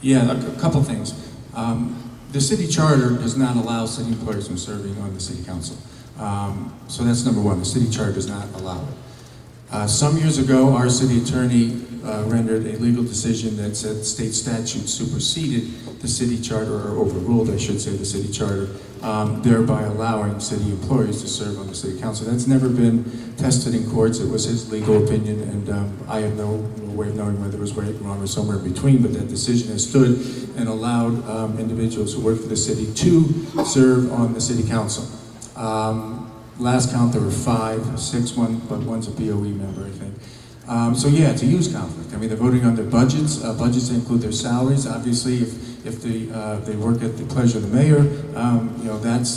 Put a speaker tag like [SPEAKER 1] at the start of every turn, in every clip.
[SPEAKER 1] Yeah, a couple things. The city charter does not allow city employees from serving on the city council. So that's number one. The city charter does not allow it. Some years ago, our city attorney rendered a legal decision that said state statute superseded the city charter, or overruled, I should say, the city charter, thereby allowing city employees to serve on the city council. That's never been tested in courts. It was his legal opinion, and I have no way of knowing whether it was right, wrong, or somewhere in between, but that decision has stood and allowed individuals who work for the city to serve on the city council. Last count there were 5, 6, but one's a BOE member, I think. So yeah, it's a huge conflict. I mean, they're voting on their budgets. Budgets include their salaries. Obviously, if they work at the pleasure of the mayor, that's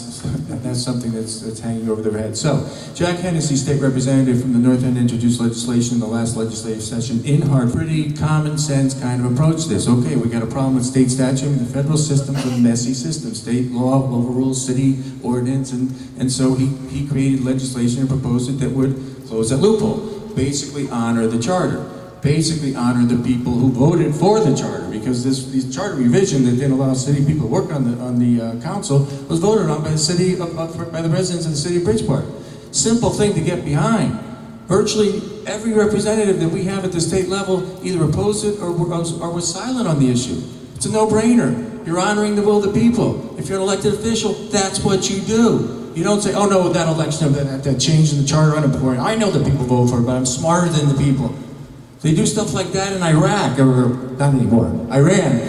[SPEAKER 1] something that's hanging over their head. So, Jack Hennessy, state representative from the North End, introduced legislation in the last legislative session in Hartford. Pretty common sense kind of approach this. Okay, we got a problem with state statute. I mean, the federal system's a messy system. State law overrules city ordinance, and so he created legislation and proposed it that would close that loophole. Basically honor the charter. Basically honor the people who voted for the charter, because this charter revision that didn't allow city people to work on the council was voted on by the city by the residents of the city of Bridgeport. Simple thing to get behind. Virtually every representative that we have at the state level either opposed it or was silent on the issue. It's a no-brainer. You're honoring the will of the people. If you're an elected official, that's what you do. You don't say, oh no, that election, that change in the charter, unimportant. I know that people vote for it, but I'm smarter than the people. They do stuff like that in Iraq, or not anymore, Iran,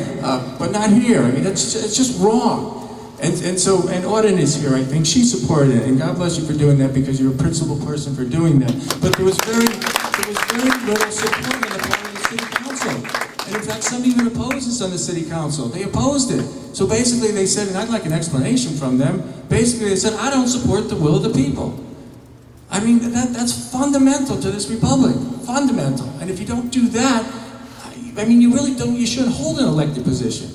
[SPEAKER 1] but not here. I mean, it's just wrong. And Auden is here, I think. She supported it, and God bless you for doing that, because you're a principled person for doing that. But there was very little support on the part of the city council. And in fact, some even opposed this on the city council. They opposed it. So basically they said, and I'd like an explanation from them, basically they said, I don't support the will of the people. I mean, that's fundamental to this republic. Fundamental. And if you don't do that, I mean, you really don't, you shouldn't hold an elected position.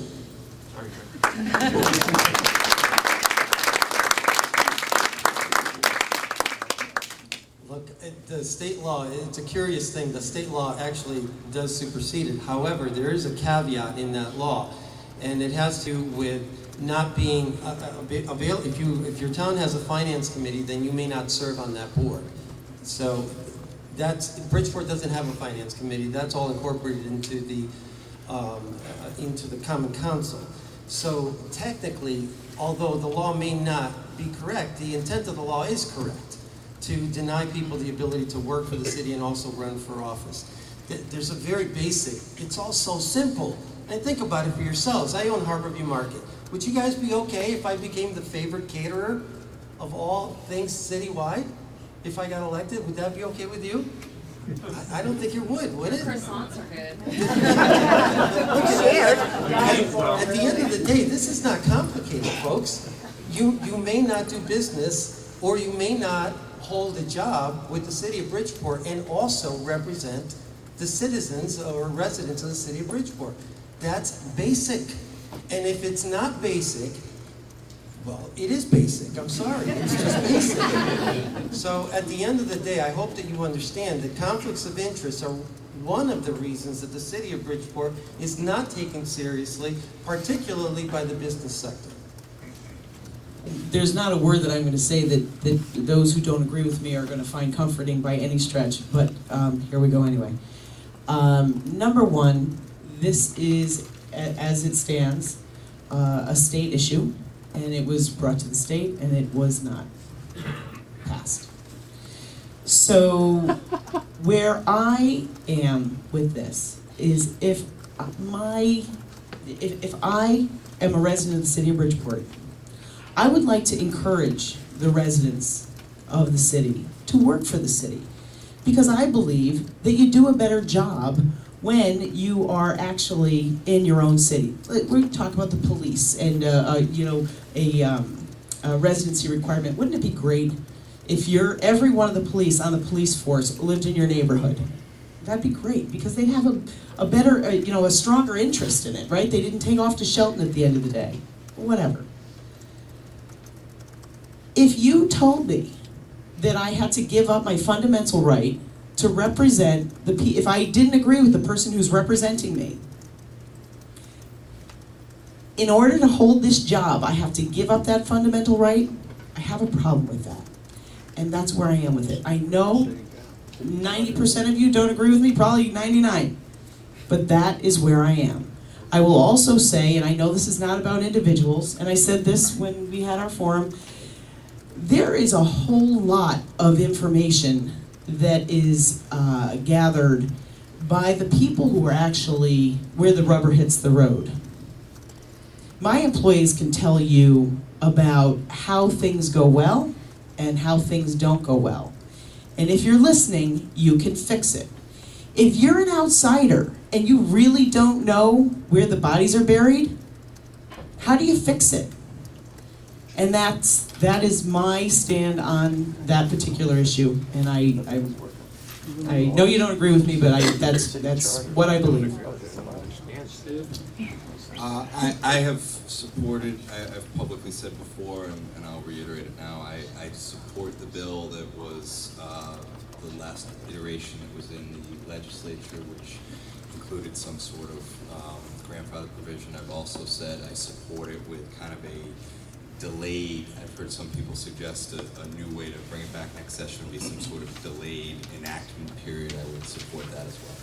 [SPEAKER 2] Look, the state law, it's a curious thing. The state law actually does supersede it. However, there is a caveat in that law, and it has to do with not being available. If your town has a finance committee, then you may not serve on that board. So Bridgeport doesn't have a finance committee. That's all incorporated into the Common Council. So technically, although the law may not be correct, the intent of the law is correct, to deny people the ability to work for the city and also run for office. There's a very basic, it's all so simple. And think about it for yourselves. I own Harborview Market. Would you guys be okay if I became the favorite caterer of all things citywide? If I got elected, would that be okay with you? I don't think you would it?
[SPEAKER 3] Croissants are good.
[SPEAKER 2] At the end of the day, this is not complicated, folks. You may not do business, or you may not hold a job with the city of Bridgeport and also represent the citizens or residents of the city of Bridgeport. That's basic. And if it's not basic, well, it is basic. I'm sorry. It's just basic. So at the end of the day, I hope that you understand that conflicts of interest are one of the reasons that the city of Bridgeport is not taken seriously, particularly by the business sector.
[SPEAKER 4] There's not a word that I'm going to say that those who don't agree with me are going to find comforting by any stretch, but here we go anyway. Number one, this is, as it stands, a state issue, and it was brought to the state, and it was not passed. So where I am with this is if I am a resident of the city of Bridgeport, I would like to encourage the residents of the city to work for the city, because I believe that you do a better job when you are actually in your own city. We talk about the police and a residency requirement. Wouldn't it be great if every one of the police on the police force lived in your neighborhood? That'd be great, because they have a better, a stronger interest in it, right? They didn't take off to Shelton at the end of the day, whatever. If you told me that I had to give up my fundamental right to represent if I didn't agree with the person who's representing me, in order to hold this job, I have to give up that fundamental right. I have a problem with that. And that's where I am with it. I know 90% of you don't agree with me, probably 99. But that is where I am. I will also say, and I know this is not about individuals, and I said this when we had our forum, there is a whole lot of information that is gathered by the people who are actually where the rubber hits the road. My employees can tell you about how things go well and how things don't go well. And if you're listening, you can fix it. If you're an outsider and you really don't know where the bodies are buried, how do you fix it? And that is my stand on that particular issue. And I know you don't agree with me, but that's what I believe.
[SPEAKER 3] I have supported, I've publicly said before, and I'll reiterate it now, I support the bill that was the last iteration that was in the legislature, which included some sort of grandfather provision. I've also said I support it with kind of a delayed, I've heard some people suggest a new way to bring it back next session would be some sort of delayed enactment period. I would support that as well.